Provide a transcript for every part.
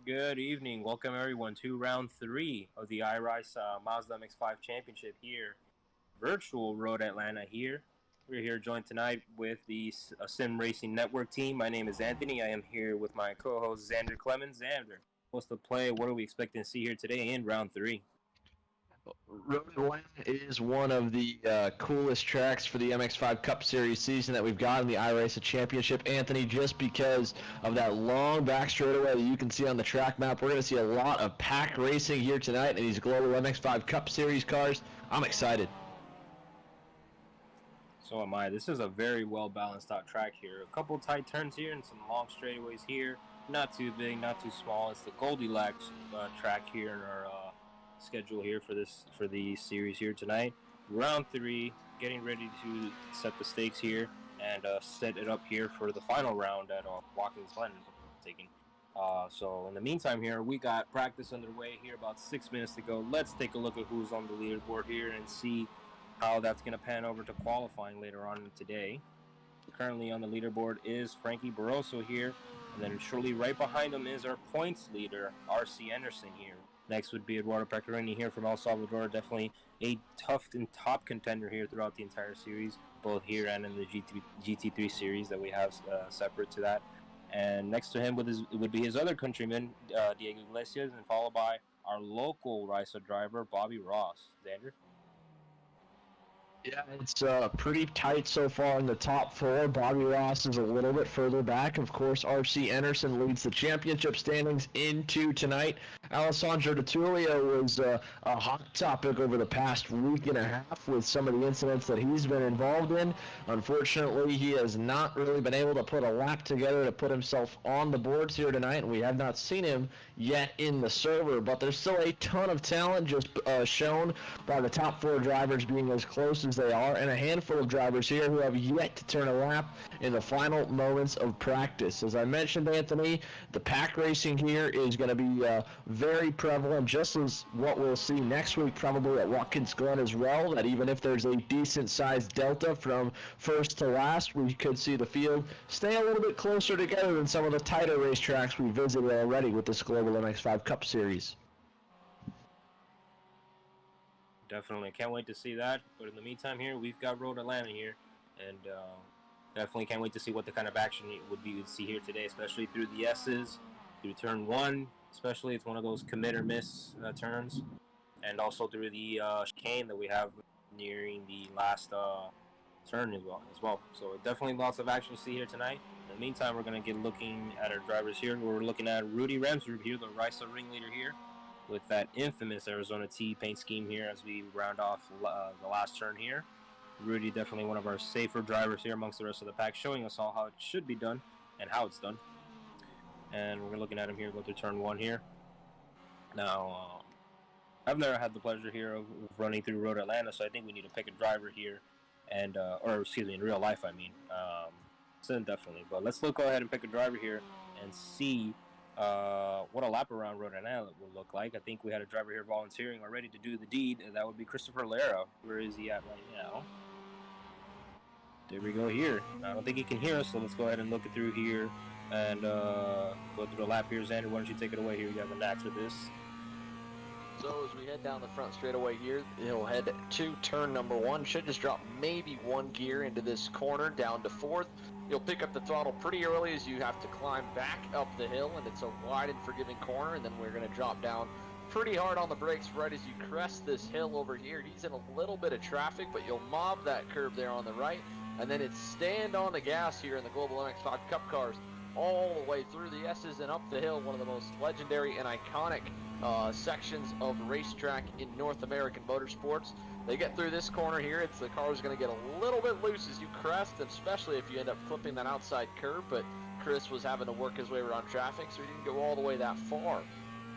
Good evening. Welcome everyone to round 3 of the iRysa Mazda MX5 Championship here. Virtual Road Atlanta here. We're here joined tonight with the ASiMRacing Network team. My name is Anthony. I am here with my co-host Xander Clemens. Xander, what's the play? What are we expecting to see here today in round 3? Road Atlanta is one of the coolest tracks for the MX5 Cup Series season that we've got in the iRysa Championship, Anthony, just because of that long back straightaway that you can see on the track map. We're going to see a lot of pack racing here tonight in these global MX5 Cup Series cars. I'm excited. So am I. This is a very well-balanced out track here. A couple tight turns here and some long straightaways here. Not too big, not too small. It's the Goldilocks track here in our schedule here for the series here tonight. Round 3, getting ready to set the stakes here and set it up here for the final round at Watkins Glen. So in the meantime here, we got practice underway here, about 6 minutes to go. Let's take a look at who's on the leaderboard here and see how that's going to pan over to qualifying later on today. Currently on the leaderboard is Frankie Barroso here, and then shortly right behind him is our points leader, R.C. Anderson here. Next would be Eduardo Pecorini here from El Salvador, definitely a tough and top contender here throughout the entire series, both here and in the GT3 series that we have separate to that. And next to him would be his other countryman, Diego Iglesias, and followed by our local Rysa driver, Bobby Ross. Xander? Yeah, it's pretty tight so far in the top 4. Bobby Ross is a little bit further back. Of course, R.C. Anderson leads the championship standings into tonight. Alessandro Di Tullio was a hot topic over the past week and a half with some of the incidents that he's been involved in. Unfortunately, he has not really been able to put a lap together to put himself on the boards here tonight, and we have not seen him yet in the server. But there's still a ton of talent just shown by the top 4 drivers being as close as they are, and a handful of drivers here who have yet to turn a lap in the final moments of practice. As I mentioned, Anthony, the pack racing here is going to be very prevalent, just as what we'll see next week probably at Watkins Glen as well, that even if there's a decent-sized delta from first to last, we could see the field stay a little bit closer together than some of the tighter racetracks we visited already with this Global MX5 Cup Series. Definitely can't wait to see that. But in the meantime here, we've got Road Atlanta here, and definitely can't wait to see what the kind of action we'd see here today, especially through the S's, through turn 1, especially. It's one of those commit or miss turns, and also through the chicane that we have nearing the last turn as well. So definitely lots of action to see here tonight. In the meantime, we're going to get looking at our drivers here. We're looking at Rudy Remsrud here, the Rysa ringleader here, with that infamous Arizona T paint scheme here as we round off the last turn here. Rudy, definitely one of our safer drivers here amongst the rest of the pack, showing us all how it should be done and how it's done. And we're looking at him here go through turn 1 here. Now, I've never had the pleasure here of running through Road Atlanta, so I think we need to pick a driver here, and or excuse me, in real life, I mean. So definitely, but let's go ahead and pick a driver here and see what a lap around Road Atlanta will look like. I think we had a driver here volunteering already to do the deed, and that would be Christopher Lara. Where is he at right now? There we go here. I don't think he can hear us, so let's go ahead and look it through here and go through the lap here. Xander, why don't you take it away here? You got the knack for this. So as we head down the front straightaway here, he'll head to turn number 1. Should just drop maybe 1 gear into this corner down to 4th. You'll pick up the throttle pretty early as you have to climb back up the hill, and it's a wide and forgiving corner, and then we're going to drop down pretty hard on the brakes right as you crest this hill over here. He's in a little bit of traffic, but you'll mob that curve there on the right, and then it's stand on the gas here in the Global MX5 Cup cars all the way through the S's and up the hill, one of the most legendary and iconic sections of racetrack in North American motorsports. They get through this corner here, the car is going to get a little bit loose as you crest, especially if you end up clipping that outside curve, but Chris was having to work his way around traffic, so he didn't go all the way that far.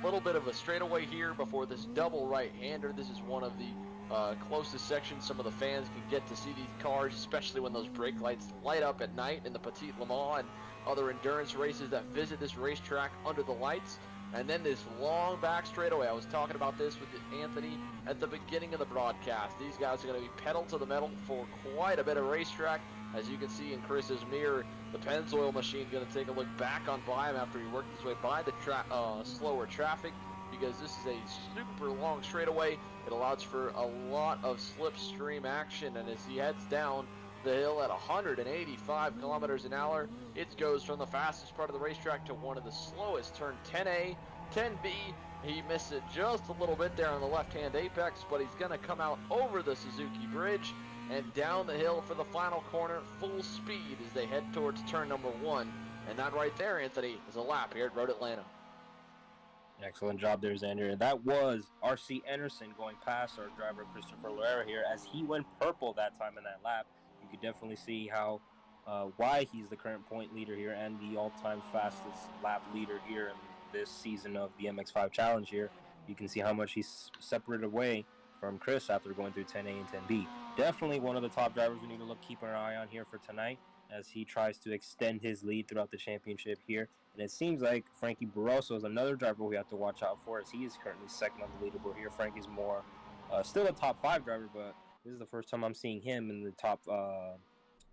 A little bit of a straightaway here before this double right-hander. This is one of the closest sections some of the fans can get to see these cars, especially when those brake lights light up at night in the Petit Le Mans and other endurance races that visit this racetrack under the lights. And then this long back straightaway. I was talking about this with Anthony at the beginning of the broadcast. These guys are going to be pedal to the metal for quite a bit of racetrack. As you can see in Chris's mirror, the Pennzoil machine is going to take a look back on by him after he worked his way by the slower traffic, because this is a super long straightaway. It allows for a lot of slipstream action, and as he heads down the hill at 185 kilometers an hour, it goes from the fastest part of the racetrack to one of the slowest. Turn 10A, 10B, he missed it just a little bit there on the left-hand apex, but he's going to come out over the Suzuki Bridge and down the hill for the final corner, full speed as they head towards turn number 1. And that right there, Anthony, is a lap here at Road Atlanta. Excellent job there, Xander. And that was R.C. Anderson going past our driver, Christopher Loera, here, as he went purple that time in that lap. You could definitely see how why he's the current point leader here and the all-time fastest lap leader here in this season of the MX5 Challenge here. You can see how much he's separated away from Chris after going through 10A and 10B. Definitely one of the top drivers we need to keep an eye on here for tonight, as he tries to extend his lead throughout the championship here. And it seems like Frankie Barroso is another driver we have to watch out for, as he is currently second on the leaderboard here. Frankie's more still a top 5 driver, but this is the first time I'm seeing him in the top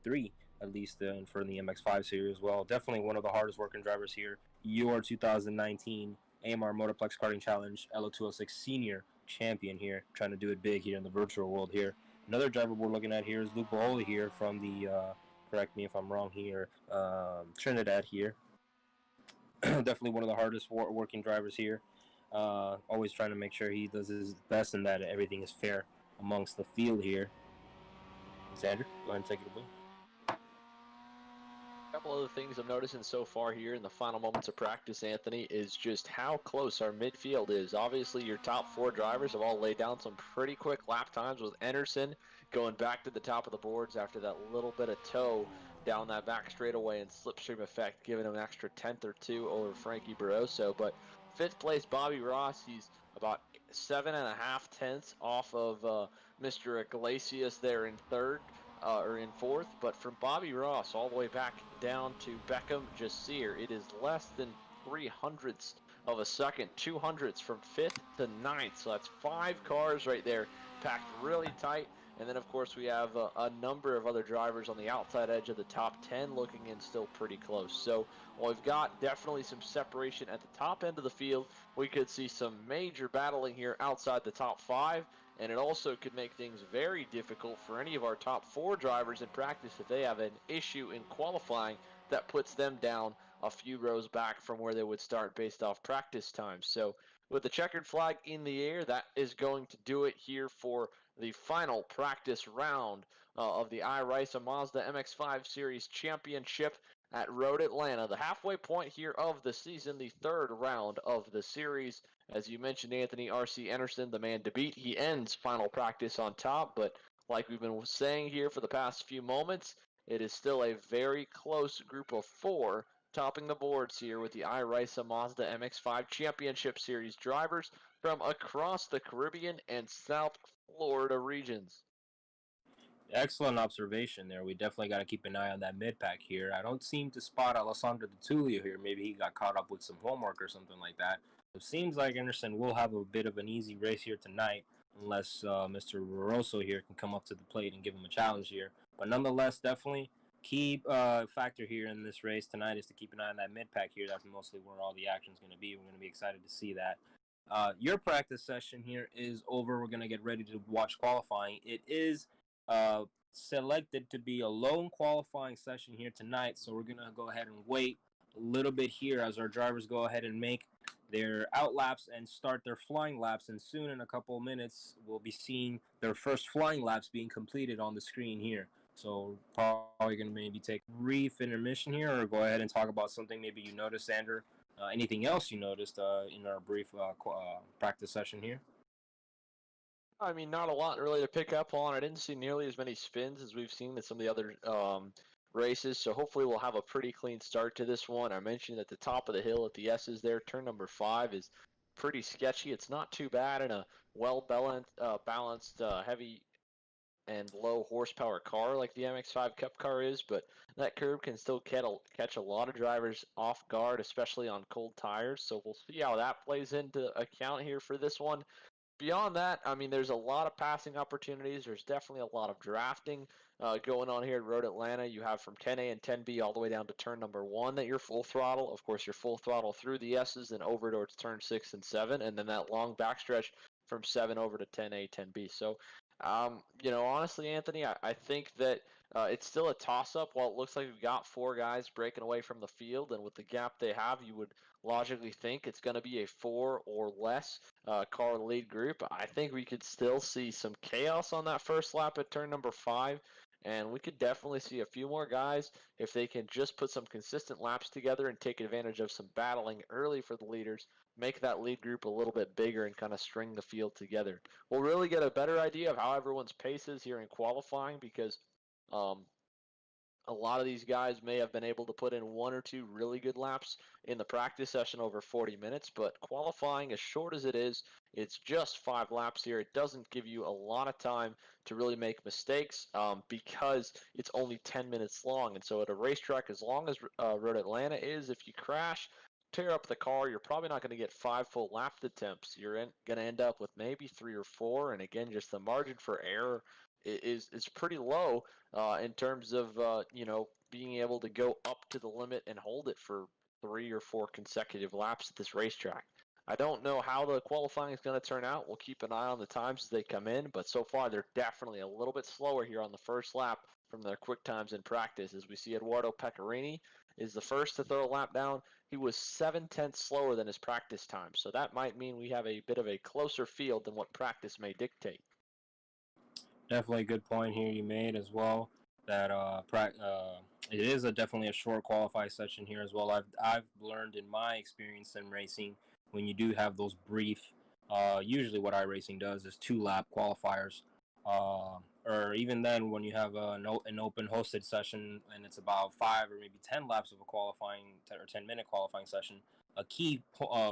3, at least for the MX5 series as well. Definitely one of the hardest working drivers here. Your 2019 AMR Motorplex Karting Challenge LO206 Senior Champion here, trying to do it big here in the virtual world here. Another driver we're looking at here is Luke Boholy here from the, correct me if I'm wrong here, Trinidad here. Definitely one of the hardest working drivers here. Always trying to make sure he does his best and that everything is fair amongst the field here. Xander, go ahead and take it away. A couple other things I'm noticing so far here in the final moments of practice, Anthony, is just how close our midfield is. Obviously, your top 4 drivers have all laid down some pretty quick lap times, with Anderson going back to the top of the boards after that little bit of toe down that back straightaway and slipstream effect, giving him an extra tenth or 2 over Frankie Barroso. But 5th place, Bobby Ross, he's about 7.5 tenths off of Mr. Iglesias there in 3rd. Or in 4th, but from Bobby Ross all the way back down to Beckham Jasir, it is less than 300ths of a second, 200ths from 5th to 9th. So that's 5 cars right there, packed really tight. And then, of course, we have a number of other drivers on the outside edge of the top 10 looking in still pretty close. So while we've got definitely some separation at the top end of the field, we could see some major battling here outside the top 5. And it also could make things very difficult for any of our top 4 drivers in practice if they have an issue in qualifying that puts them down a few rows back from where they would start based off practice time. So with the checkered flag in the air, that is going to do it here for the final practice round of the iRysa Mazda MX5 Series Championship at Road Atlanta. The halfway point here of the season, the 3rd round of the series. As you mentioned, Anthony, R.C. Anderson, the man to beat. He ends final practice on top, but like we've been saying here for the past few moments, it is still a very close group of 4 topping the boards here with the iRysa Mazda MX5 Championship Series drivers from across the Caribbean and South Florida regions. Excellent observation there. We definitely got to keep an eye on that mid-pack here. I don't seem to spot Alessandro Tullio here. Maybe he got caught up with some homework or something like that. It seems like Anderson will have a bit of an easy race here tonight, unless Mr. Rosso here can come up to the plate and give him a challenge here. But nonetheless, definitely key factor here in this race tonight is to keep an eye on that mid-pack here. That's mostly where all the action is going to be. We're going to be excited to see that. Your practice session here is over. We're going to get ready to watch qualifying. It is selected to be a lone qualifying session here tonight, so we're going to go ahead and wait a little bit here as our drivers go ahead and make their out laps and start their flying laps, and soon in a couple of minutes we'll be seeing their first flying laps being completed on the screen here. So probably going to maybe take a brief intermission here, or go ahead and talk about something maybe you noticed, Xander. Anything else you noticed in our brief practice session here? I mean, not a lot really to pick up on. I didn't see nearly as many spins as we've seen in some of the other races, so hopefully we'll have a pretty clean start to this one. I mentioned at the top of the hill at the S's there, turn number 5 is pretty sketchy. It's not too bad in a well-balanced, heavy and low horsepower car like the MX5 Cup car is, but that curb can still catch a lot of drivers off guard, especially on cold tires. So we'll see how that plays into account here for this one. Beyond that, I mean, there's a lot of passing opportunities. There's definitely a lot of drafting going on here at Road Atlanta. You have from 10A and 10B all the way down to turn number 1 that you're full throttle. Of course, you're full throttle through the S's and over towards turn 6 and 7, and then that long backstretch from 7 over to 10A, 10B. So, honestly, Anthony, I think that it's still a toss-up. While it looks like we've got 4 guys breaking away from the field, and with the gap they have, you would logically think it's going to be a 4 or less car lead group. I think we could still see some chaos on that first lap at turn number 5, and we could definitely see a few more guys if they can just put some consistent laps together and take advantage of some battling early for the leaders, make that lead group a little bit bigger and kind of string the field together. We'll really get a better idea of how everyone's pace is here in qualifying because um, a lot of these guys may have been able to put in 1 or 2 really good laps in the practice session over 40 minutes, but qualifying, as short as it is, it's just 5 laps here. It doesn't give you a lot of time to really make mistakes because it's only 10 minutes long. And so at a racetrack, as long as Road Atlanta is, if you crash, tear up the car, you're probably not going to get 5 full lap attempts. You're going to end up with maybe 3 or 4. And again, just the margin for error is pretty low in terms of being able to go up to the limit and hold it for 3 or 4 consecutive laps at this racetrack. I don't know how the qualifying is going to turn out. We'll keep an eye on the times as they come in, but so far they're definitely a little bit slower here on the first lap from their quick times in practice. As we see, Eduardo Pecorini is the first to throw a lap down. He was 7/10 slower than his practice time, so that might mean we have a bit of a closer field than what practice may dictate. Definitely a good point here you made as well. That it is definitely a short qualify session here as well. I've learned in my experience in racing when you do have those brief. Usually, what iRacing does is 2 lap qualifiers, or even then when you have an open hosted session and it's about 5 or maybe 10 laps of a qualifying 10-minute qualifying session. A key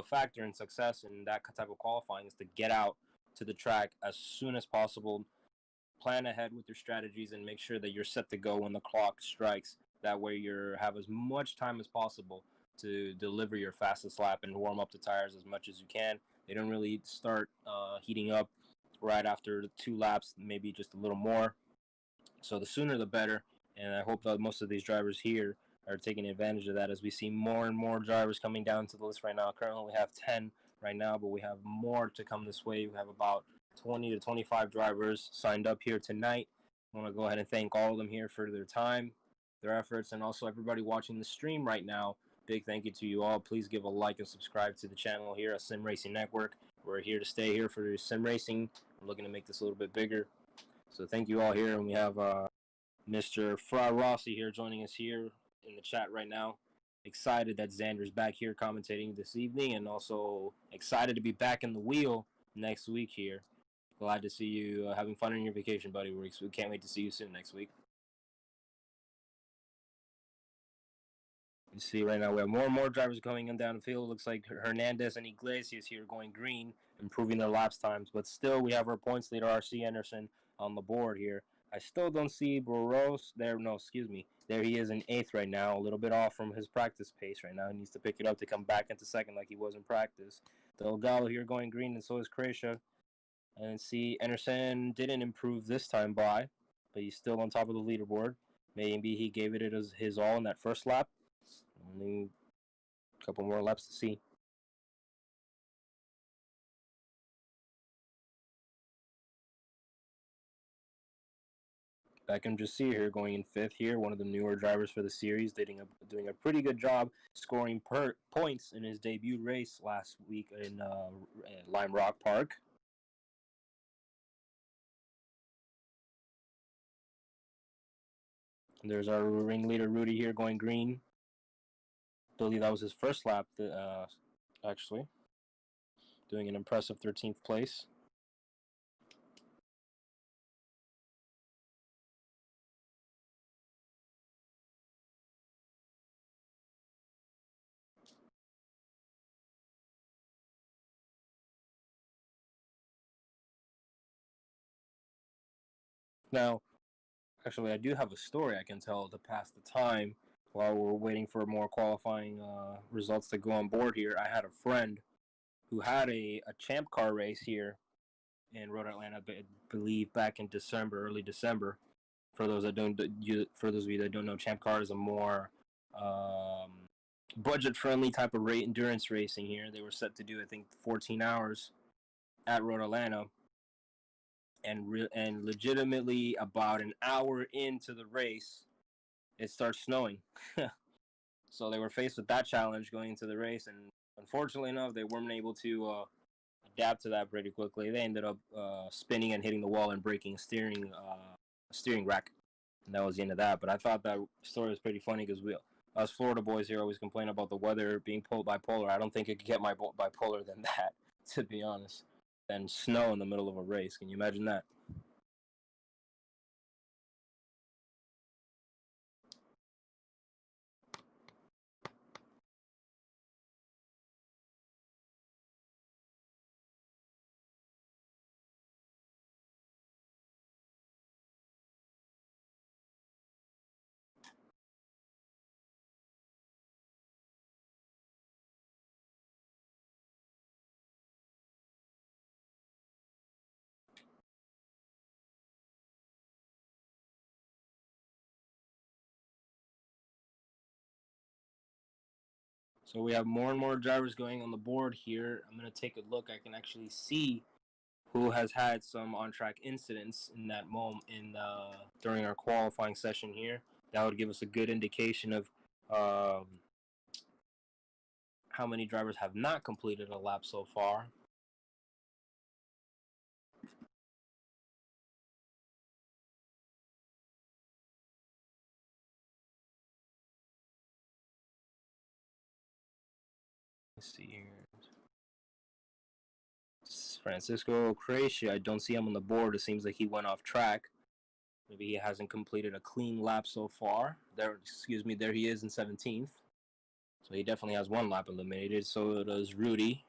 factor in success in that type of qualifying is to get out to the track as soon as possible, plan ahead with your strategies, and make sure that you're set to go when the clock strikes. That way you have as much time as possible to deliver your fastest lap and warm up the tires as much as you can. They don't really start heating up right after 2 laps, maybe just a little more. So the sooner the better. And I hope that most of these drivers here are taking advantage of that, as we see more and more drivers coming down to the list right now. Currently we have 10 right now, but we have more to come this way. We have about 20 to 25 drivers signed up here tonight. I want to go ahead and thank all of them here for their time, their efforts, and also everybody watching the stream right now. Big thank you to you all. Please give a like and subscribe to the channel here at ASiMRacing Network. We're here to stay here for sim racing. We're looking to make this a little bit bigger. So thank you all here, and we have Mr. Fra Rossi here joining us here in the chat right now. Excited that Xander's back here commentating this evening, and also excited to be back in the wheel next week here. Glad to see you having fun on your vacation, buddy. We can't wait to see you soon next week. You see right now we have more and more drivers going down the field. Looks like Hernandez and Iglesias here going green, improving their laps times. But still, we have our points leader, RC Anderson, on the board here. I still don't see Boros there. No, excuse me. There he is in 8th right now, a little bit off from his practice pace right now. He needs to pick it up to come back into 2nd like he was in practice. Delgado here going green, and so is Croatia. And see, Anderson didn't improve this time by, but he's still on top of the leaderboard. Maybe he gave it his all in that first lap. Only a couple more laps to see. Beckham just see here going in 5th here, one of the newer drivers for the series, doing a pretty good job scoring points in his debut race last week in Lime Rock Park. And there's our ringleader Rudy here going green. I believe that was his first lap, actually. Doing an impressive 13th place. Now, actually, I do have a story I can tell to pass the time while we're waiting for more qualifying results to go on board here. I had a friend who had a champ car race here in Road Atlanta, I believe back in December, early December. For those of you that don't know, Champ Car is a more budget-friendly type of endurance racing here. They were set to do, I think, 14 hours at Road Atlanta, and legitimately about an hour into the race, it starts snowing. So they were faced with that challenge going into the race, and unfortunately enough, they weren't able to adapt to that pretty quickly. They ended up spinning and hitting the wall and breaking a steering rack, and that was the end of that. But I thought that story was pretty funny because us Florida boys here always complain about the weather being bipolar. I don't think it could get more bipolar than that, to be honest, than snow in the middle of a race. Can you imagine that? So we have more and more drivers going on the board here. I'm going to take a look. I can actually see who has had some on-track incidents in that moment during our qualifying session here. That would give us a good indication of how many drivers have not completed a lap so far. Let's see here. Francisco Croatia, I don't see him on the board. It seems like he went off track. Maybe he hasn't completed a clean lap so far. There he is in 17th. So he definitely has one lap eliminated. So does Rudy.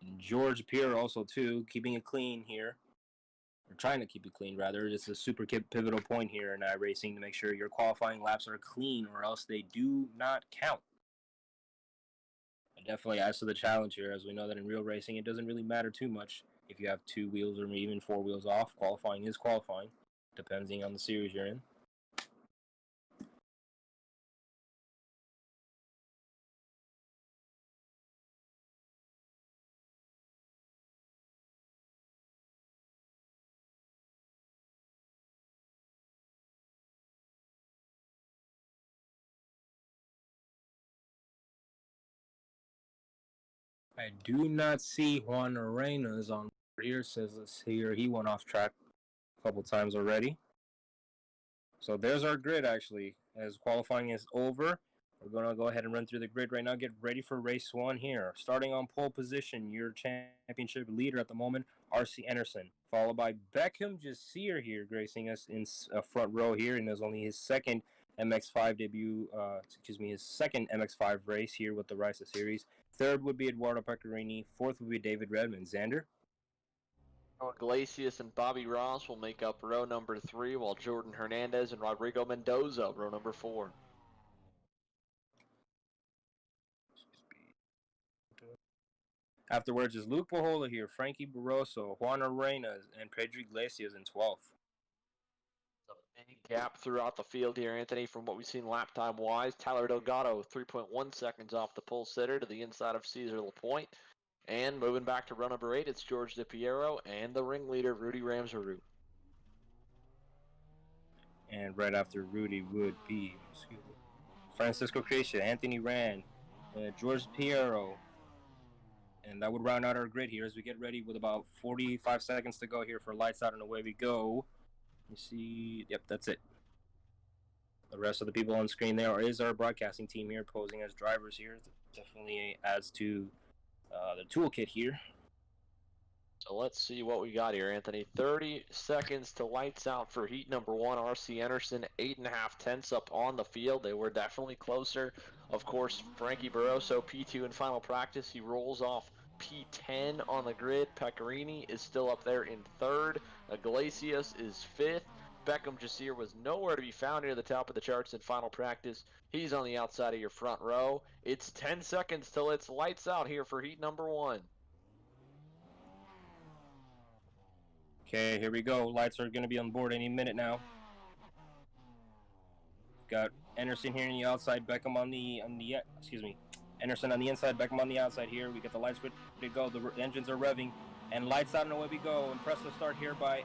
And George Pierre also too, keeping it clean here. Or trying to keep it clean rather. It's a super pivotal point here in iRacing to make sure your qualifying laps are clean or else they do not count. It definitely adds to the challenge here, as we know that in real racing it doesn't really matter too much if you have 2 wheels or even 4 wheels off. Qualifying is qualifying, depending on the series you're in. I do not see Juan Arenas on here. Says let's here he went off track a couple times already. So there's our grid actually. As qualifying is over, we're gonna go ahead and run through the grid right now. Get ready for race 1 here. Starting on pole position, your championship leader at the moment, RC Anderson, followed by Beckham Jasir here, gracing us in front row here, and there's only his second MX5 debut. His second MX5 race here with the iRysa series. Third would be Eduardo Pecorini. Fourth would be David Redmond. Xander? Iglesias and Bobby Ross will make up row number 3, while Jordan Hernandez and Rodrigo Mendoza row number 4. Afterwards is Luke Bohola here, Frankie Barroso, Juan Arenas, and Pedro Iglesias in 12th. A big gap throughout the field here, Anthony, from what we've seen lap time wise. Tyler Delgado, 3.1 seconds off the pole sitter to the inside of Cesar Lapointe. And moving back to row number 8, it's George DePiero and the ringleader, Rudy Ramsaroo. And right after Rudy would be Francisco Crecia, Anthony Rand, George Piero. And that would round out our grid here as we get ready with about 45 seconds to go here for lights out and away we go. You see, yep, that's it. The rest of the people on screen there is our broadcasting team here posing as drivers here. Definitely adds to the toolkit here. So let's see what we got here, Anthony. 30 seconds to lights out for heat number 1. RC Anderson, 8.5 tenths up on the field. They were definitely closer. Of course, Frankie Barroso, P2 in final practice. He rolls off P10 on the grid. Pecorini is still up there in third. Iglesias is fifth. Beckham Jasir was nowhere to be found near the top of the charts in final practice. He's on the outside of your front row. It's 10 seconds till it's lights out here for heat number 1. Okay, here we go. Lights are going to be on board any minute now. Got Anderson here on the outside, Beckham on the Anderson on the inside, Beckham on the outside here. We get the lights ready to go. The engines are revving, and lights out and away we go. Impressive start here by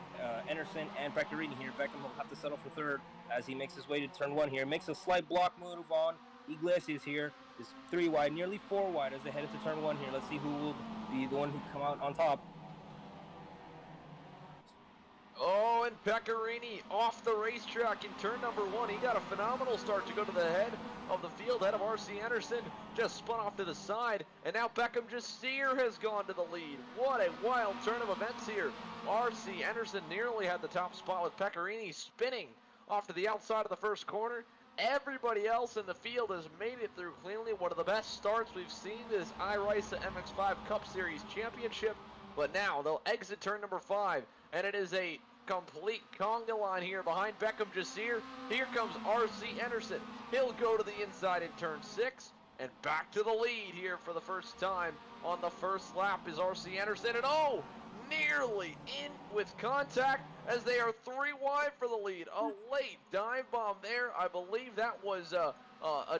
Anderson and Pecorini here. Beckham will have to settle for third as he makes his way to turn one here. Makes a slight block move on Iglesias here. Is 3 wide, nearly 4 wide as they head into turn one here. Let's see who will be the one who come out on top. Oh, and Pecorini off the racetrack in turn number 1. He got a phenomenal start to go to the head of the field. Head of R.C. Anderson just spun off to the side, and now Beckham Jasir has gone to the lead. What a wild turn of events here. R.C. Anderson nearly had the top spot with Pecorini spinning off to the outside of the first corner. Everybody else in the field has made it through cleanly. One of the best starts we've seen this iRysa MX5 Cup Series Championship. But now they'll exit turn number 5, and it is a complete conga line here behind Beckham Jasir. Here comes R.C. Anderson. He'll go to the inside in turn 6, and back to the lead here for the first time on the first lap is R.C. Anderson. And oh, nearly in with contact as they are 3 wide for the lead. A late dive bomb there. I believe that was a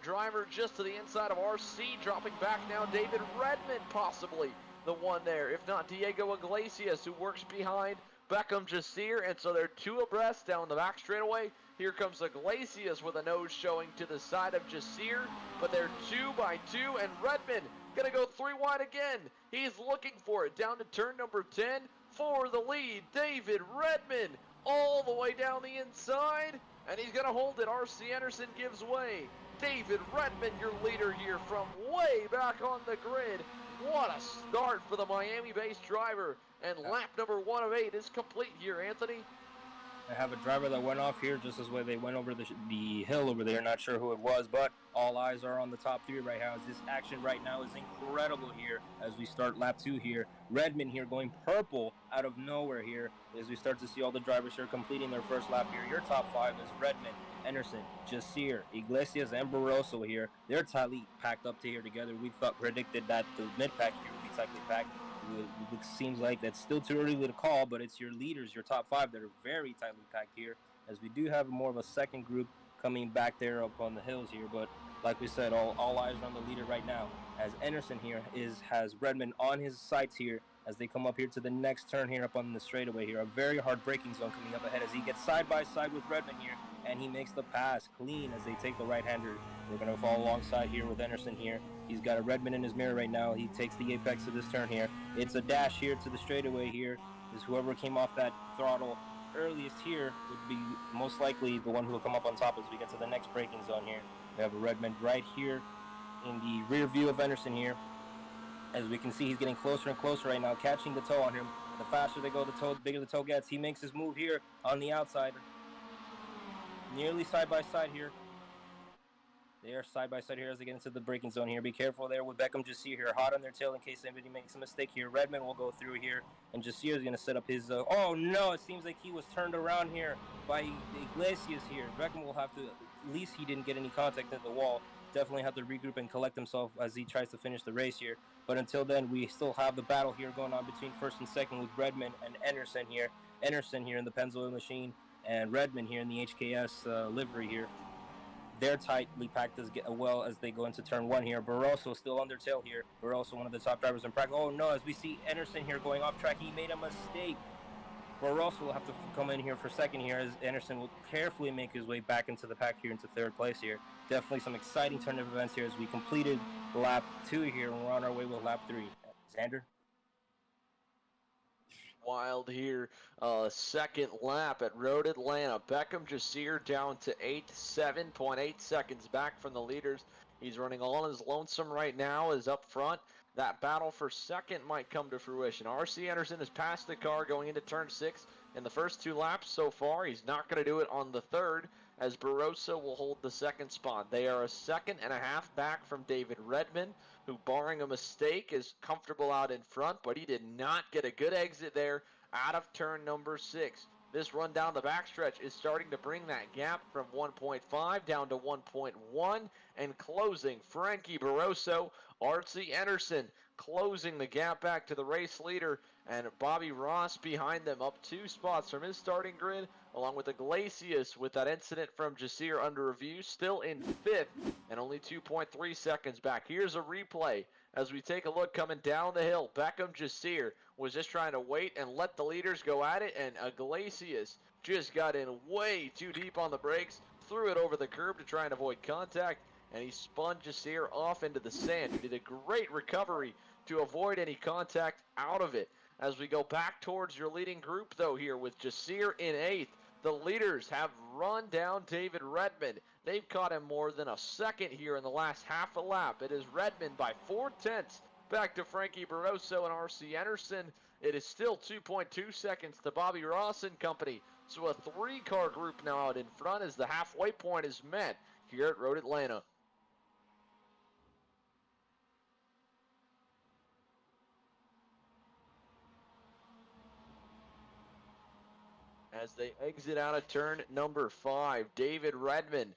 driver just to the inside of R.C. Dropping back now, David Redmond possibly the one there, if not Diego Iglesias, who works behind Beckham Jasir, and so they're 2 abreast down the back straightaway. Here comes Iglesias with a nose showing to the side of Jasir, but they're 2 by 2, and Redmond gonna go 3 wide again. He's looking for it down to turn number 10 for the lead. David Redmond all the way down the inside, and he's gonna hold it. R.C. Anderson gives way. David Redmond, your leader here from way back on the grid. What a start for the Miami-based driver. And lap number 1 of 8 is complete here, Anthony. I have a driver that went off here just as way they went over the hill over there. Not sure who it was, but all eyes are on the top 3 right now. This action right now is incredible here as we start lap 2 here. Redmond here going purple out of nowhere here as we start to see all the drivers here completing their first lap here. Your top 5 is Redmond, Anderson, Jasir, Iglesias, and Barroso here. They're tightly packed up to here together. We predicted that the mid-pack here would be tightly packed. It seems like that's still too early to call, but it's your leaders, your top 5, that are very tightly packed here, as we do have more of a second group coming back there up on the hills here. But like we said, all eyes are on the leader right now, as Anderson here has Redmond on his sights here as they come up here to the next turn here up on the straightaway here. A very hard braking zone coming up ahead as he gets side by side with Redmond here, and he makes the pass clean as they take the right-hander. We're going to follow alongside here with Anderson here. He's got a Redmond in his mirror right now. He takes the apex of this turn here. It's a dash here to the straightaway here. Is whoever came off that throttle earliest here would be most likely the one who will come up on top as we get to the next braking zone here. We have a Redmond right here in the rear view of Anderson here. As we can see, he's getting closer and closer right now, catching the toe on him. The faster they go, the bigger the toe gets. He makes his move here on the outside. Nearly side by side here. They are side by side here as they get into the braking zone here. Be careful there with Beckham Jasir here, hot on their tail in case anybody makes a mistake here. Redmond will go through here, and Jasir is going to set up his. Oh no! It seems like he was turned around here by Iglesias here. Beckham will have to. At least he didn't get any contact at the wall. Definitely have to regroup and collect himself as he tries to finish the race here. But until then, we still have the battle here going on between first and second with Redmond and Anderson here. Anderson here in the Pennzoil machine, and Redmond here in the HKS livery here. They're tightly packed as well as they go into turn 1 here. Barroso still on their tail here. Barroso, one of the top drivers in practice. Oh no, as we see Anderson here going off track, he made a mistake. Barroso will have to come in here for second here as Anderson will carefully make his way back into the pack here into third place here. Definitely some exciting turn of events here as we completed lap 2 here and we're on our way with lap 3. Xander? Wild here. Second lap at Road Atlanta. Beckham Jasir down to 7.8 seconds back from the leaders. He's running all on his lonesome right now, is up front. That battle for second might come to fruition. R.C. Anderson has passed the car going into turn 6, in the first 2 laps so far. He's not going to do it on the third, as Barroso will hold the second spot. They are a second and a half back from David Redman, who, barring a mistake, is comfortable out in front, but he did not get a good exit there out of turn number 6. This run down the backstretch is starting to bring that gap from 1.5 down to 1.1 and closing. Frankie Barroso, Artsy Anderson closing the gap back to the race leader, and Bobby Ross behind them, up 2 spots from his starting grid, along with Iglesias with that incident from Jasir under review, still in 5th and only 2.3 seconds back. Here's a replay as we take a look coming down the hill. Beckham Jasir was just trying to wait and let the leaders go at it, and Iglesias just got in way too deep on the brakes, threw it over the curb to try and avoid contact, and he spun Jasir off into the sand. He did a great recovery to avoid any contact out of it. As we go back towards your leading group, though, here with Jasir in 8th, the leaders have run down David Redman. They've caught him more than a second here in the last half a lap. It is Redman by 4/10 back to Frankie Barroso and R.C. Anderson. It is still 2.2 seconds to Bobby Ross and company. So a 3-car group now out in front as the halfway point is met here at Road Atlanta. As they exit out of turn number 5, David Redman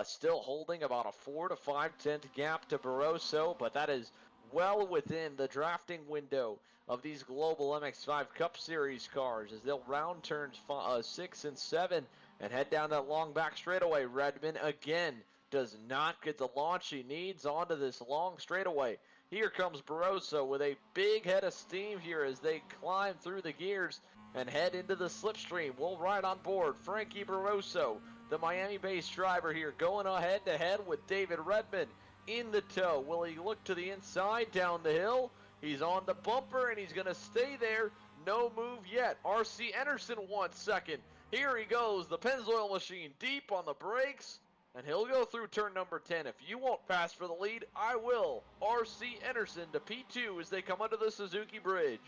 still holding about a 4 to 5/10 gap to Barroso, but that is well within the drafting window of these global MX5 Cup Series cars as they'll round turns 6 and 7 and head down that long back straightaway. Redman again does not get the launch he needs onto this long straightaway. Here comes Barroso with a big head of steam here as they climb through the gears and head into the slipstream. We'll ride on board Frankie Barroso, the Miami-based driver here, going head-to-head with David Redman in the tow. Will he look to the inside down the hill? He's on the bumper, and he's going to stay there. No move yet. R.C. Anderson 1 second. Here he goes, the Pennzoil machine deep on the brakes, and he'll go through turn number 10. If you won't pass for the lead, I will. R.C. Anderson to P2 as they come under the Suzuki Bridge.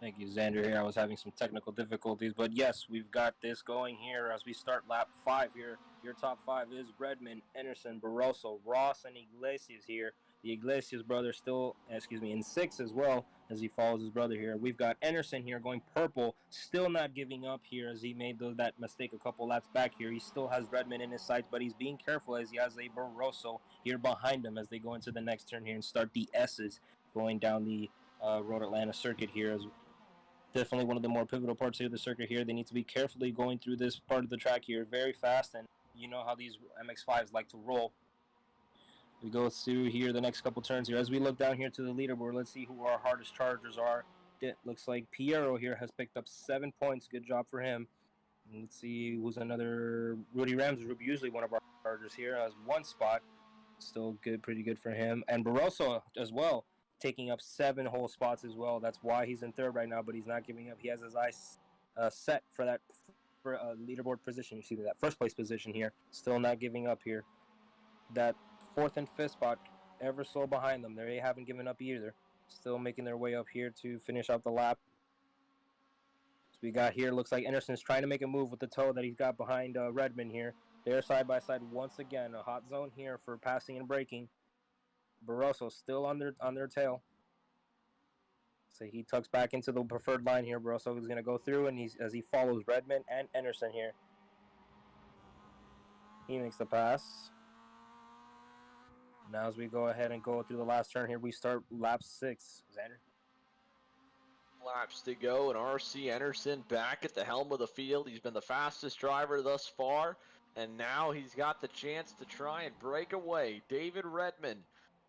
Thank you, Xander here. I was having some technical difficulties, but yes, we've got this going here as we start lap 5 here. Your top 5 is Redman, Anderson, Barroso, Ross, and Iglesias here. The Iglesias brother still, in 6 as well as he follows his brother here. We've got Anderson here going purple, still not giving up here as he made that mistake a couple laps back here. He still has Redman in his sights, but he's being careful as he has a Barroso here behind him as they go into the next turn here and start the S's going down the Road Atlanta circuit here. As definitely one of the more pivotal parts here of the circuit here. They need to be carefully going through this part of the track here very fast, and you know how these MX5s like to roll. We go through here the next couple turns here. As we look down here to the leaderboard, let's see who our hardest chargers are. It looks like Piero here has picked up 7 points. Good job for him. And let's see who's another. Rudy Ramsrup, usually one of our chargers here, has 1 spot. Still good, pretty good for him. And Barroso as well, taking up 7 whole spots as well. That's why he's in 3rd right now, but he's not giving up. He has his eyes set for that leaderboard position. You see that 1st place position here. Still not giving up here. That 4th and 5th spot, ever so behind them. They haven't given up either. Still making their way up here to finish out the lap. So we got here, looks like Anderson's trying to make a move with the toe that he's got behind Redman here. They're side by side once again. A hot zone here for passing and braking. Barroso still on their tail. So he tucks back into the preferred line here. Barroso is going to go through, and as he follows Redman and Anderson here. He makes the pass. Now as we go ahead and go through the last turn here, we start lap 6. Xander? Laps to go, and R.C. Anderson back at the helm of the field. He's been the fastest driver thus far, and now he's got the chance to try and break away. David Redman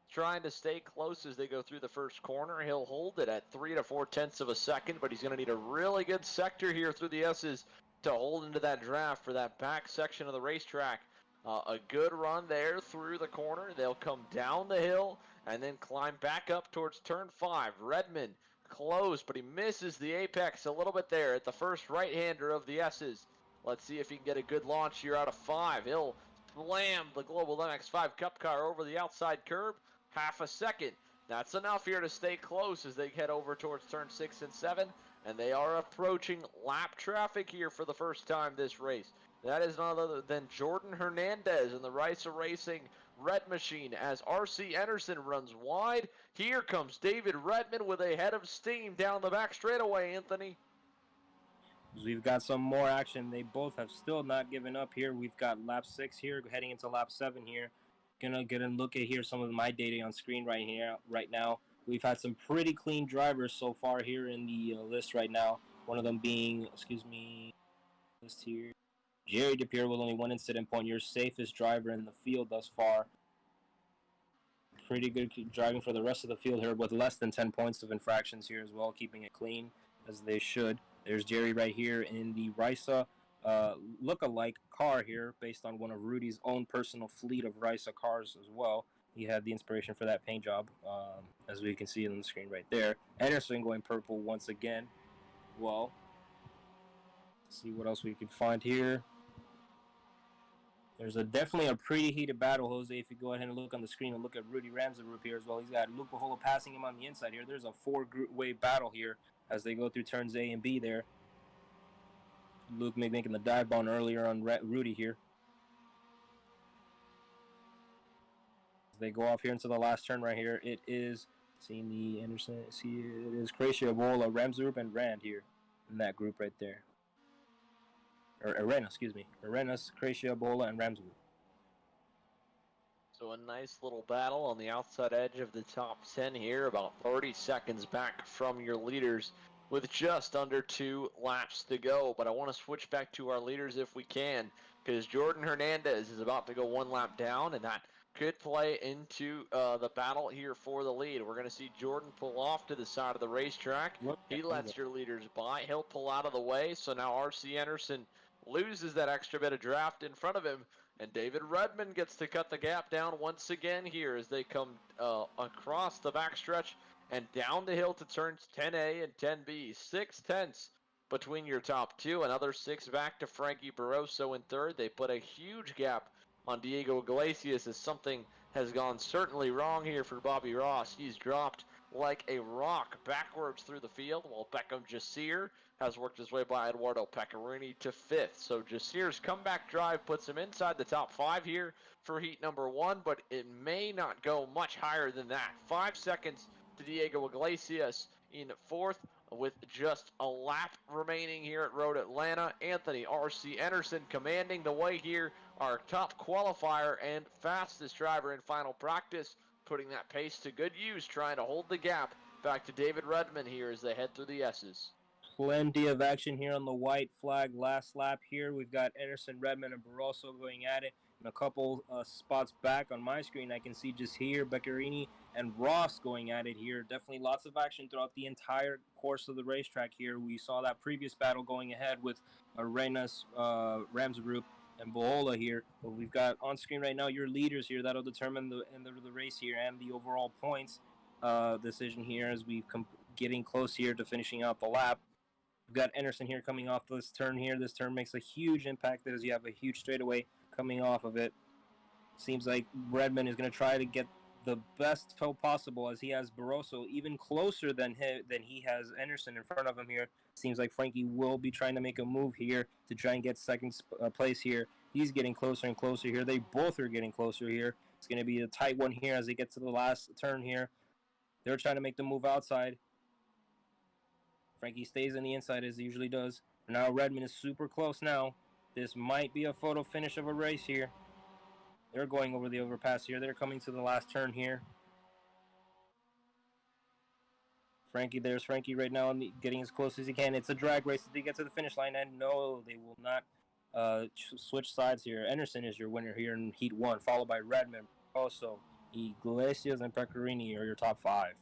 trying to stay close as they go through the first corner. He'll hold it at 3 to 4/10 of a second, but he's going to need a really good sector here through the S's to hold into that draft for that back section of the racetrack. A good run there through the corner. They'll come down the hill and then climb back up towards turn 5. Redman close, but he misses the apex a little bit there at the first right-hander of the S's. Let's see if he can get a good launch here out of 5. He'll slam the Global MX5 Cup car over the outside curb. Half a second. That's enough here to stay close as they head over towards turn 6 and 7. and they are approaching lap traffic here for the first time this race. That is none other than Jordan Hernandez in the iRysa Racing red machine as RC Anderson runs wide. Here comes David Redman with a head of steam down the back straightaway, Anthony. We've got some more action. They both have still not given up here. We've got lap 6 here, heading into lap 7 here. Gonna get a look at here some of my data on screen right now. We've had some pretty clean drivers so far here in the list right now. One of them being, list here. Jerry DePiero with only 1 incident point. Your safest driver in the field thus far. Pretty good driving for the rest of the field here with less than 10 points of infractions here as well, keeping it clean as they should. There's Jerry right here in the iRysa look-alike car here based on one of Rudy's own personal fleet of iRysa cars as well. He had the inspiration for that paint job, as we can see on the screen right there. Anderson going purple once again. Well, let's see what else we can find here. There's definitely a pretty heated battle, Jose. If you go ahead and look on the screen and look at Rudy Ramsdorff here as well, he's got Luke Bahola passing him on the inside here. There's a 4-way battle here as they go through turns A and B there. Luke making the dive bomb earlier on Rudy here. As they go off here into the last turn right here, it is seeing the Anderson. See, it is Cracia, Bola, Ramsdorff, and Rand here in that group right there. Or Arena, excuse me. Arenas, Cracia, Bola, and Ramsdorff. So a nice little battle on the outside edge of the top 10 here, about 30 seconds back from your leaders with just under 2 laps to go. But I want to switch back to our leaders if we can, because Jordan Hernandez is about to go 1 lap down, and that could play into the battle here for the lead. We're going to see Jordan pull off to the side of the racetrack. He lets your leaders by. He'll pull out of the way, so now RC Anderson loses that extra bit of draft in front of him. And David Redman gets to cut the gap down once again here as they come across the backstretch and down the hill to turns 10A and 10B. 6 tenths between your top 2. Another 6 back to Frankie Barroso in third. They put a huge gap on Diego Iglesias as something has gone certainly wrong here for Bobby Ross. He's dropped like a rock backwards through the field, while Beckham Jasir has worked his way by Eduardo Pecorini to 5th. So Jasir's comeback drive puts him inside the top 5 here for heat number 1, but it may not go much higher than that. 5 seconds to Diego Iglesias in 4th with just a lap remaining here at Road Atlanta. Anthony R.C. Anderson commanding the way here, our top qualifier and fastest driver in final practice, putting that pace to good use, trying to hold the gap back to David Redman here as they head through the S's. Plenty of action here on the white flag last lap here. We've got Anderson, Redman, and Barroso going at it. And a couple spots back on my screen, I can see just here, Beccarini and Ross going at it here. Definitely lots of action throughout the entire course of the racetrack here. We saw that previous battle going ahead with Arenas, Ramsdorff, and Bohola here. But we've got on screen right now your leaders here. That'll determine the end of the race here and the overall points decision here as we getting close here to finishing out the lap. We've got Anderson here coming off this turn here. This turn makes a huge impact as you have a huge straightaway coming off of it. Seems like Redman is going to try to get the best tow possible as he has Barroso even closer than he has Anderson in front of him here. Seems like Frankie will be trying to make a move here to try and get second place here. He's getting closer and closer here. They both are getting closer here. It's going to be a tight one here as they get to the last turn here. They're trying to make the move outside. Frankie stays on the inside as he usually does. Now Redman is super close now. This might be a photo finish of a race here. They're going over the overpass here. They're coming to the last turn here. There's Frankie right now getting as close as he can. It's a drag race as they get to the finish line, and no, they will not switch sides here. Anderson is your winner here in Heat 1, followed by Redman. Also, Iglesias and Pecorini are your top 5.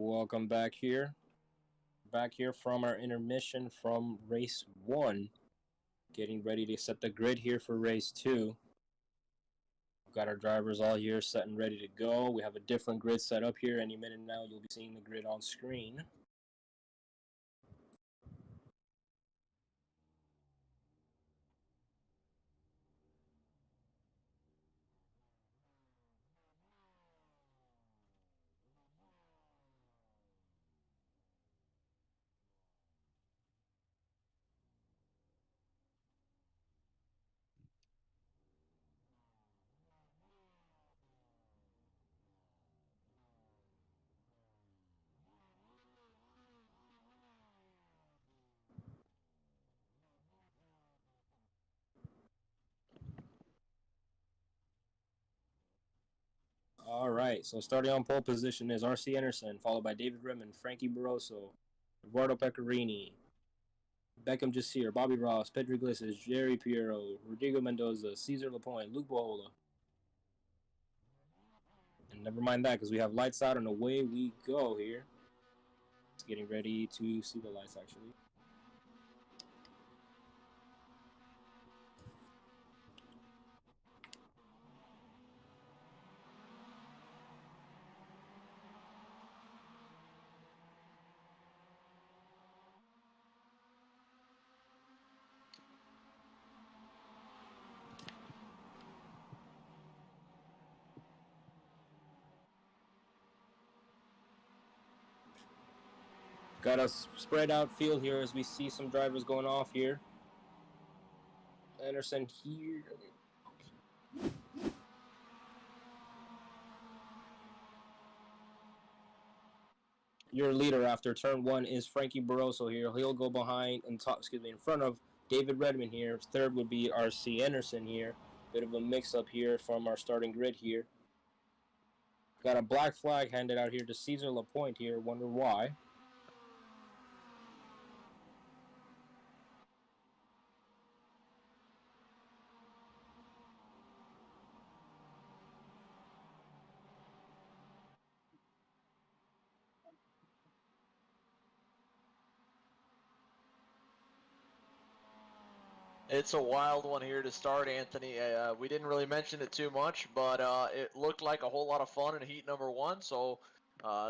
Welcome back here. Back here from our intermission from race 1. Getting ready to set the grid here for race 2. We've got our drivers all here set and ready to go. We have a different grid set up here. Any minute now you'll be seeing the grid on screen. All right, so starting on pole position is R.C. Anderson, followed by David Redmond, Frankie Barroso, Eduardo Pecorini, Beckham Jasir, Bobby Ross, Pedro Iglesias, Jerry Piero, Rodrigo Mendoza, Cesar Lapointe, Luke Bohola. And never mind that, because we have lights out and away we go here. It's getting ready to see the lights, actually. Got a spread out field here as we see some drivers going off here. Anderson here. Your leader after turn 1 is Frankie Barroso here. He'll go behind and in front of David Redmond here. Third would be R.C. Anderson here. Bit of a mix-up here from our starting grid here. Got a black flag handed out here to Cesar Lapointe here. Wonder why. It's a wild one here to start, Anthony. We didn't really mention it too much, but it looked like a whole lot of fun in heat number 1. So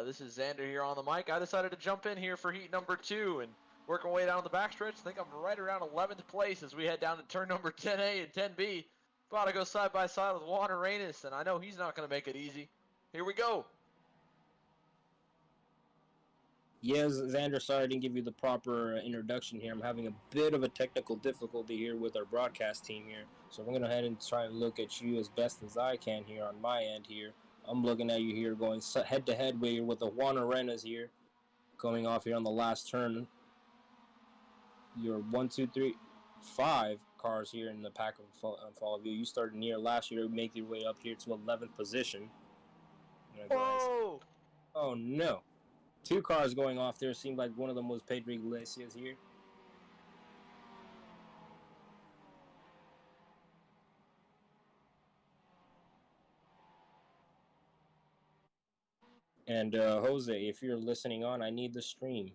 this is Xander here on the mic. I decided to jump in here for heat number 2 and work my way down the backstretch. I think I'm right around 11th place as we head down to turn number 10A and 10B. About to go side by side with Juan Arenas, and I know he's not going to make it easy. Here we go. Yes, Xander, sorry I didn't give you the proper introduction here. I'm having a bit of a technical difficulty here with our broadcast team here. So I'm going to go ahead and try and look at you as best as I can here on my end here. I'm looking at you here going head-to-head with the Juan Arenas here. Coming off here on the last turn. You're 1, 2, 3, 5 cars here in the pack of follow of you. You started near last year to make your way up here to 11th position. Whoa! Oh, no. 2 cars going off there. Seemed like one of them was Pedro Iglesias here. And Jose, if you're listening on, I need the stream.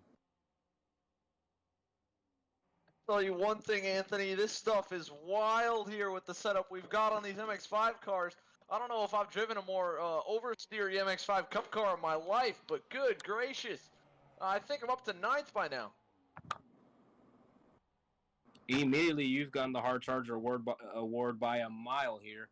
Tell you one thing, Anthony, this stuff is wild here with the setup we've got on these MX5 cars. I don't know if I've driven a more oversteer MX5 Cup car in my life, but good gracious. I think I'm up to 9th by now. Immediately, you've gotten the Hard Charger award by a mile here,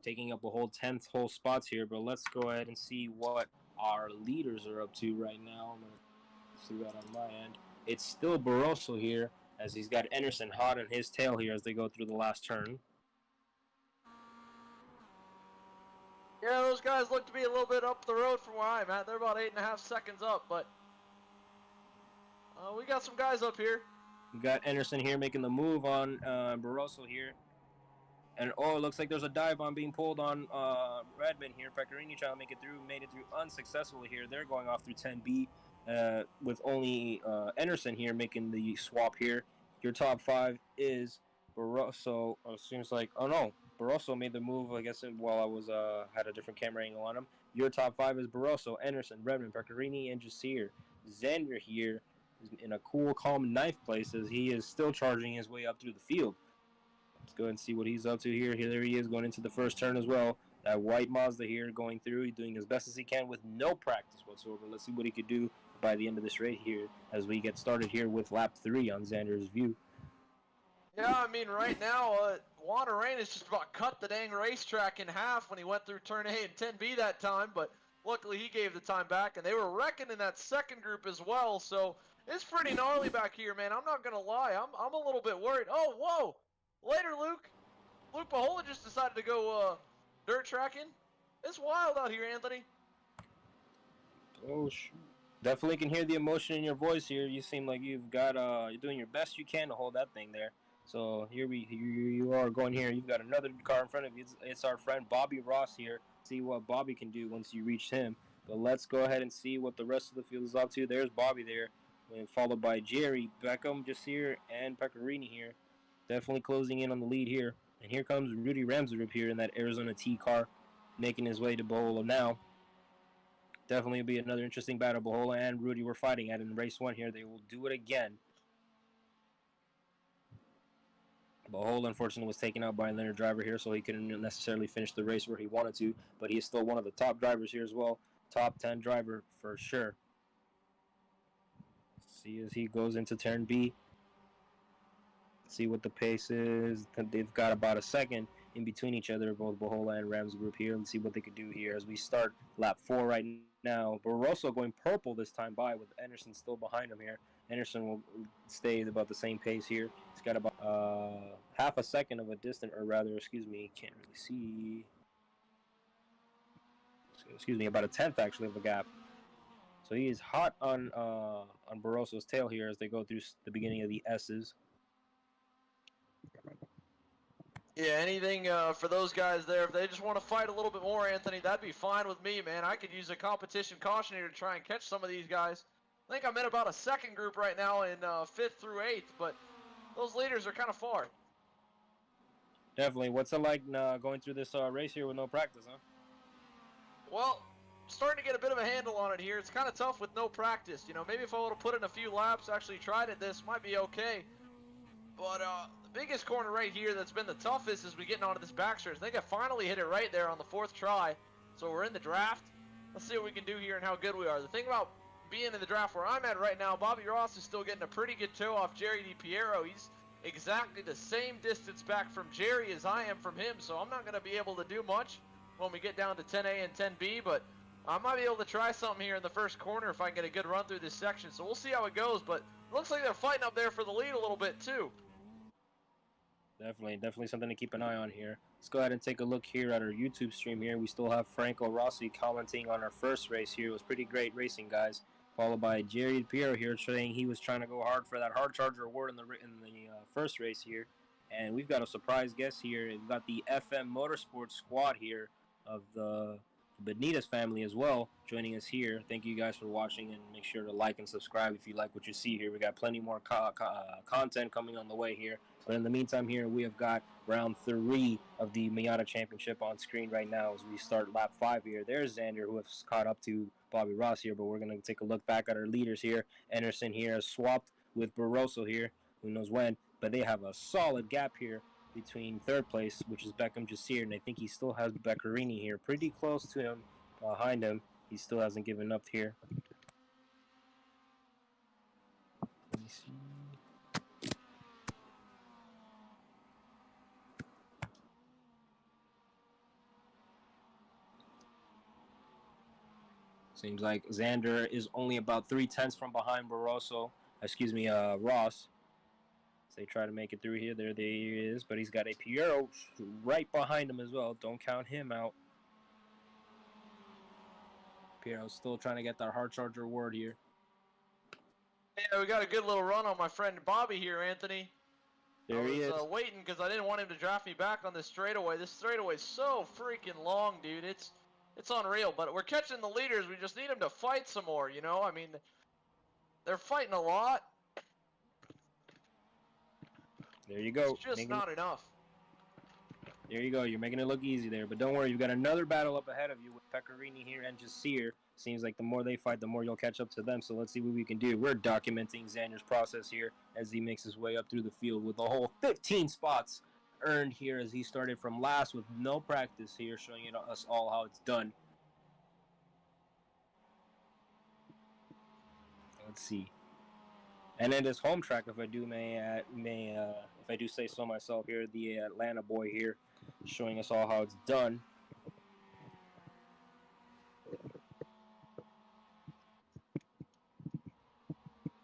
taking up a whole 10th whole spots here. But let's go ahead and see what our leaders are up to right now. I'm going to see that on my end. It's still Barroso here, as he's got Anderson hot on his tail here as they go through the last turn. Yeah, those guys look to be a little bit up the road from where I'm at. They're about 8.5 seconds up, but we got some guys up here. We got Anderson here making the move on Barroso here. And oh, it looks like there's a dive bomb being pulled on Redmond here. Pecorini trying to make it through, made it through unsuccessfully here. They're going off through 10B with only Anderson here making the swap here. Your top 5 is Barroso. Oh, it seems like, oh no, Barroso made the move, I guess, while I was had a different camera angle on him. Your top 5 is Barroso, Anderson, Redmond, Pecorini, and Jasir. Xander here is in a cool, calm 9th place as he is still charging his way up through the field. Let's go ahead and see what he's up to here. There he is going into the first turn as well. That white Mazda here going through. He's doing as best as he can with no practice whatsoever. Let's see what he could do by the end of this race here as we get started here with lap 3 on Xander's view. Yeah, I mean, right now, Water Rain has just about cut the dang racetrack in half when he went through turn A and 10B that time, but luckily he gave the time back, and they were wrecking in that second group as well, so it's pretty gnarly back here, man. I'm not going to lie. I'm a little bit worried. Oh, whoa! Later, Luke. Luke Pahola just decided to go dirt tracking. It's wild out here, Anthony. Oh, shoot. Definitely can hear the emotion in your voice here. You seem like you've got you're doing your best you can to hold that thing there. So here you are going here. You've got another car in front of you. It's our friend Bobby Ross here. See what Bobby can do once you reach him. But let's go ahead and see what the rest of the field is up to. There's Bobby there, followed by Jerry, Beckham, Jasir, and Pecorini here. Definitely closing in on the lead here. And here comes Rudy Ramsdorp here in that Arizona T car, making his way to Bohola now. Definitely will be another interesting battle. Bohola and Rudy were fighting at in race 1 here. They will do it again. Bohola, unfortunately, was taken out by another driver here, so he couldn't necessarily finish the race where he wanted to, but he is still one of the top drivers here as well. Top 10 driver for sure. See as he goes into turn B. See what the pace is. They've got about a second in between each other, both Bohola and Ramsdorp here. Let's see what they could do here as we start lap 4 right now. Barroso going purple this time by with Anderson still behind him here. Anderson will stay about the same pace here. He's got about half a second of a distance, or rather, excuse me, can't really see. Excuse me, about a tenth actually of a gap. So he is hot on Barroso's tail here as they go through the beginning of the S's. Yeah, anything for those guys there. If they just want to fight a little bit more, Anthony, that'd be fine with me, man. I could use a competition caution here to try and catch some of these guys. I think I'm in about a second group right now in 5th through 8th, but those leaders are kind of far. Definitely. What's it like going through this race here with no practice, huh? Well, starting to get a bit of a handle on it here. It's kind of tough with no practice. You know, maybe if I would have put in a few laps, actually tried it, this might be okay. But the biggest corner right here that's been the toughest is we getting onto this backstretch. I think I finally hit it right there on the 4th try. So we're in the draft. Let's see what we can do here and how good we are. The thing about being in the draft where I'm at right now, Bobby Ross is still getting a pretty good toe off Jerry DiPiero. He's exactly the same distance back from Jerry as I am from him, so I'm not going to be able to do much when we get down to 10A and 10B, but I might be able to try something here in the first corner if I can get a good run through this section. So we'll see how it goes, but it looks like they're fighting up there for the lead a little bit too. Definitely something to keep an eye on here. Let's go ahead and take a look here at our YouTube stream here. We still have Franco Rossi commenting on our first race here. It was pretty great racing, guys. Followed by Jerry Piero here saying he was trying to go hard for that hard charger award in the first race here. And we've got a surprise guest here. We've got the FM Motorsports squad here of the Benitez family as well joining us here. Thank you guys for watching, and make sure to like and subscribe if you like what you see here. We got plenty more content coming on the way here. But in the meantime here, we have got round 3 of the Miata Championship on screen right now as we start lap 5 here. There's Xander, who has caught up to Bobby Ross here, but we're going to take a look back at our leaders here. Anderson here has swapped with Barroso here, who knows when, but they have a solid gap here between 3rd place, which is Beckham Jasir, and I think he still has Beccarini here pretty close to him, behind him. He still hasn't given up here. Let me see. Seems like Xander is only about 3/10 from behind Ross. As they try to make it through here. There he is, but he's got a Piero right behind him as well. Don't count him out. Piero's still trying to get that hard charger award here. Yeah, we got a good little run on my friend Bobby here, Anthony. There he is. I was waiting because I didn't want him to draft me back on this straightaway. This straightaway is so freaking long, dude. It's unreal. But we're catching the leaders. We just need them to fight some more, you know? I mean, they're fighting a lot. There you go. It's just not enough. There you go. You're making it look easy there. But don't worry, you've got another battle up ahead of you with Pecorini here and Jasir. Seems like the more they fight, the more you'll catch up to them. So let's see what we can do. We're documenting Xander's process here as he makes his way up through the field with a whole 15 spots earned here as he started from last with no practice here, showing us all how it's done. Let's see. And then this home track, if I do if I do say so myself here, the Atlanta boy here, showing us all how it's done.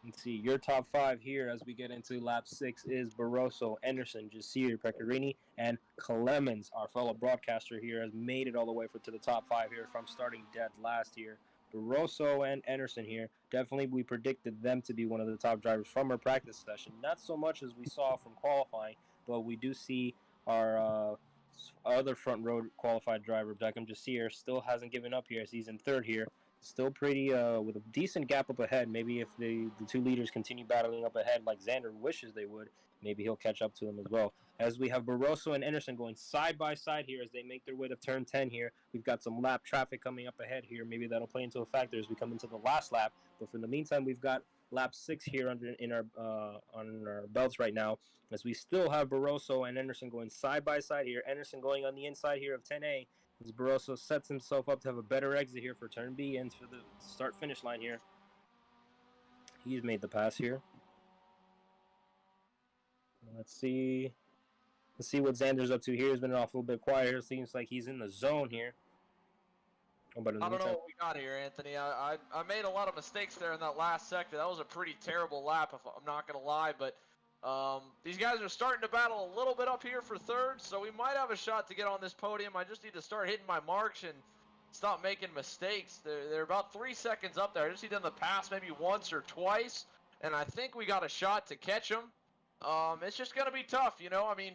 Let's see, your top 5 here as we get into lap 6 is Barroso, Anderson, Jasir, Pecorini, and Clemens. Our fellow broadcaster here has made it all the way to the top 5 here from starting dead last year. Barroso and Anderson here, definitely we predicted them to be one of the top drivers from our practice session. Not so much as we saw from qualifying, but we do see our other front row qualified driver, Beckham Jasir, still hasn't given up here as he's in third here. Still pretty with a decent gap up ahead. Maybe if the two leaders continue battling up ahead like Xander wishes they would, maybe he'll catch up to them as well. As we have Barroso and Anderson going side by side here as they make their way to turn 10 here. We've got some lap traffic coming up ahead here. Maybe that'll play into a factor as we come into the last lap. But for the meantime, we've got lap 6 here on our belts right now, as we still have Barroso and Anderson going side by side here. Anderson going on the inside here of 10A, as Barroso sets himself up to have a better exit here for turn B and for the start-finish line here. He's made the pass here. Let's see what Xander's up to here. He's been off a little bit quiet here. Seems like he's in the zone here. I don't know what we got here, Anthony. I made a lot of mistakes there in that last sector. That was a pretty terrible lap, if I'm not going to lie. But these guys are starting to battle a little bit up here for third, so we might have a shot to get on this podium. I just need to start hitting my marks and stop making mistakes. They're about 3 seconds up there. I just need them to pass maybe once or twice, and I think we got a shot to catch them. It's just going to be tough, you know. I mean,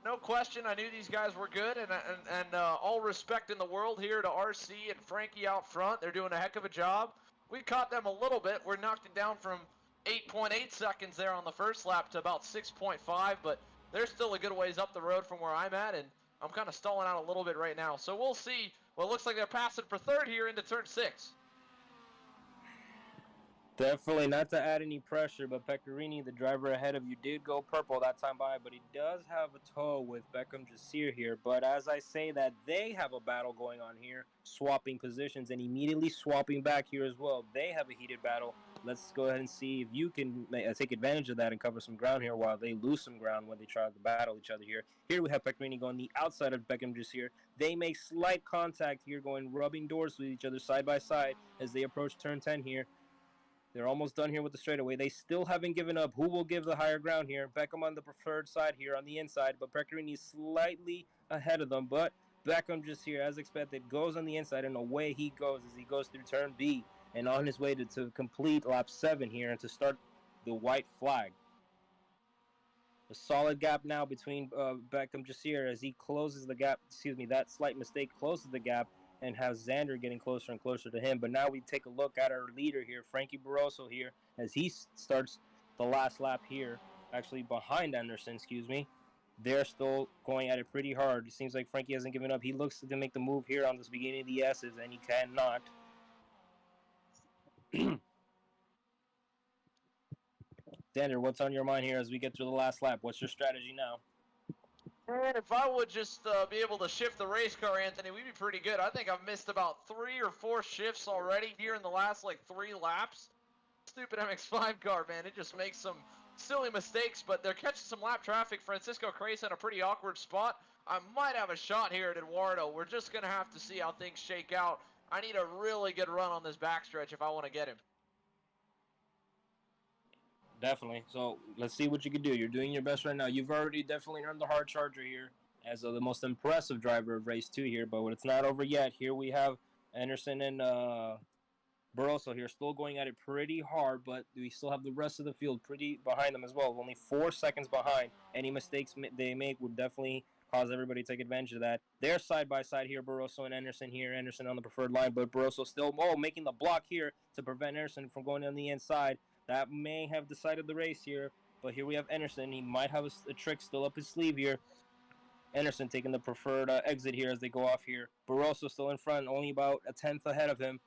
no question, I knew these guys were good, and all respect in the world here to RC and Frankie out front. They're doing a heck of a job. We caught them a little bit. We're knocked it down from 8.8 seconds there on the first lap to about 6.5, but they're still a good ways up the road from where I'm at, and I'm kind of stalling out a little bit right now. So we'll see. Well, it looks like they're passing for third here into turn 6. Definitely not to add any pressure, but Pecorini, the driver ahead of you, did go purple that time by, but he does have a tow with Beckham Jasir here. But as I say that, they have a battle going on here, swapping positions and immediately swapping back here as well. They have a heated battle. Let's go ahead and see if you can take advantage of that and cover some ground here while they lose some ground when they try to battle each other here. Here we have Pecorini going the outside of Beckham Jasir. They make slight contact here, rubbing doors with each other side by side as they approach turn 10 here. They're almost done here with the straightaway. They still haven't given up. Who will give the higher ground here? Beckham on the preferred side here on the inside, but Pecorini slightly ahead of them. But Beckham Jasir, as expected, goes on the inside, and away he goes as he goes through turn B and on his way to complete lap 7 here and to start the white flag. A solid gap now between Beckham Jasir as he closes the gap. That slight mistake closes the gap and has Xander getting closer and closer to him. But now we take a look at our leader here, Frankie Barroso here, as he starts the last lap here, actually behind Anderson, They're still going at it pretty hard. It seems like Frankie hasn't given up. He looks to make the move here on this beginning of the S's, and he cannot. Xander, what's on your mind here as we get to the last lap? What's your strategy now? And if I would just be able to shift the race car, Anthony, we'd be pretty good. I think I've missed about 3 or 4 shifts already here in the last, 3 laps. Stupid MX5 car, man. It just makes some silly mistakes, but they're catching some lap traffic. Francisco Crace in a pretty awkward spot. I might have a shot here at Eduardo. We're just going to have to see how things shake out. I need a really good run on this backstretch if I want to get him. Definitely. So let's see what you can do. You're doing your best right now. You've already definitely earned the hard charger here as the most impressive driver of race 2 here, but it's not over yet. Here we have Anderson and Barroso here still going at it pretty hard, but we still have the rest of the field pretty behind them as well. Only 4 seconds behind. Any mistakes they make would definitely cause everybody to take advantage of that. They're side by side here, Barroso and Anderson here. Anderson on the preferred line, but Barroso still making the block here to prevent Anderson from going on the inside. That may have decided the race here, but here we have Anderson. He might have a trick still up his sleeve here. Anderson taking the preferred exit here as they go off here. Barroso still in front, only about a tenth ahead of him.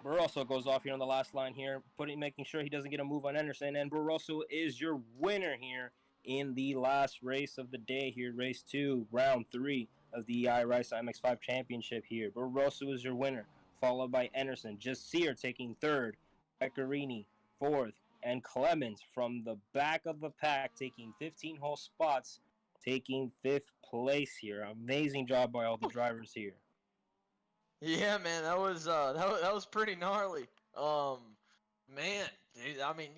Barroso goes off here on the last line here, making sure he doesn't get a move on Anderson. And Barroso is your winner here in the last race of the day here, race 2, round 3 of the iRysa MX5 championship here. Barroso is your winner, followed by Anderson. Jasir taking 3rd, Beccarini 4th, and Clemens from the back of the pack taking 15-hole spots, taking 5th place here. Amazing job by all the drivers here. Yeah, man, that was pretty gnarly. Man, dude, I mean,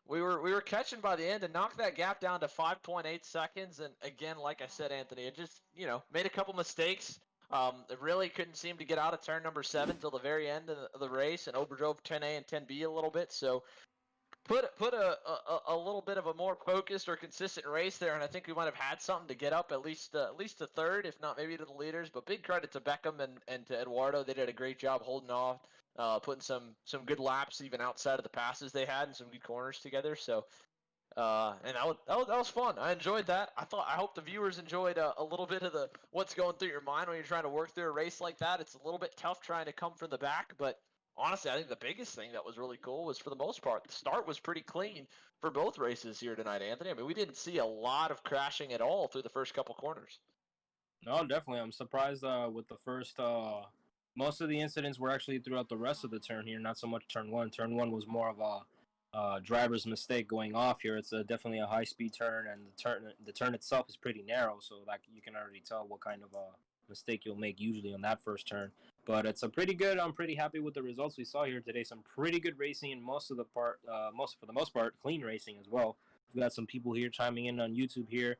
we were catching by the end and knocked that gap down to 5.8 seconds. And again, like I said, Anthony, it just made a couple mistakes. It really couldn't seem to get out of turn number 7 till the very end of the race, and overdrove 10A and 10B a little bit. So put a little bit of a more focused or consistent race there, and I think we might have had something to get up at least to 3rd, if not maybe to the leaders. But big credit to Beckham and to Eduardo. They did a great job holding off, putting some good laps even outside of the passes they had, and some good corners together. So and that was fun. I enjoyed that. I hope the viewers enjoyed a little bit of the what's going through your mind when you're trying to work through a race like that. It's a little bit tough trying to come from the back, but honestly, I think the biggest thing that was really cool was, for the most part, the start was pretty clean for both races here tonight, Anthony. I mean, we didn't see a lot of crashing at all through the first couple corners. No, definitely. I'm surprised with the first. Most of the incidents were actually throughout the rest of the turn here, not so much turn 1. Turn 1 was more of a driver's mistake going off here. It's definitely a high-speed turn, and the turn itself is pretty narrow, so like you can already tell what kind of mistake you'll make usually on that first turn. But it's a pretty good. I'm pretty happy with the results we saw here today. Some pretty good racing, and for the most part, clean racing as well. We've got some people here chiming in on YouTube here.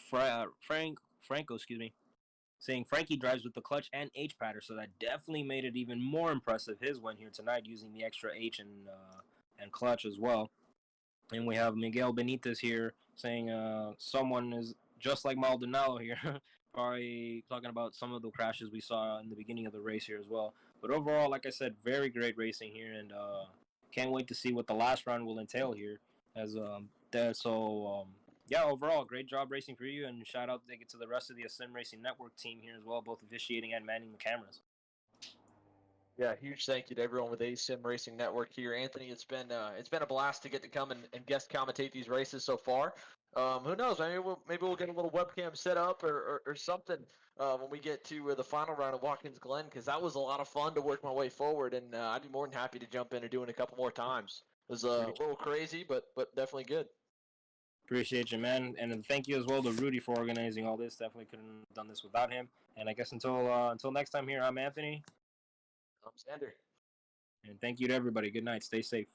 Franco, excuse me, saying Frankie drives with the clutch and H pattern, so that definitely made it even more impressive his win here tonight using the extra H and clutch as well. And we have Miguel Benitez here saying someone is just like Maldonado here, probably talking about some of the crashes we saw in the beginning of the race here as well. But overall, like I said, very great racing here, and can't wait to see what the last round will entail here. Yeah, overall, great job racing for you, and shout out to the rest of the ASiMRacing Network team here as well, both officiating and manning the cameras. Yeah, huge thank you to everyone with ASiMRacing Network here, Anthony. It's been a blast to get to come and guest commentate these races so far. Who knows? Maybe we'll get a little webcam set up or something when we get to the final round of Watkins Glen, because that was a lot of fun to work my way forward, and I'd be more than happy to jump in and do it a couple more times. It was a little crazy, but definitely good. Appreciate you, man, and thank you as well to Rudy for organizing all this. Definitely couldn't have done this without him. And I guess until next time here, I'm Anthony. I'm Sander. And thank you to everybody. Good night. Stay safe.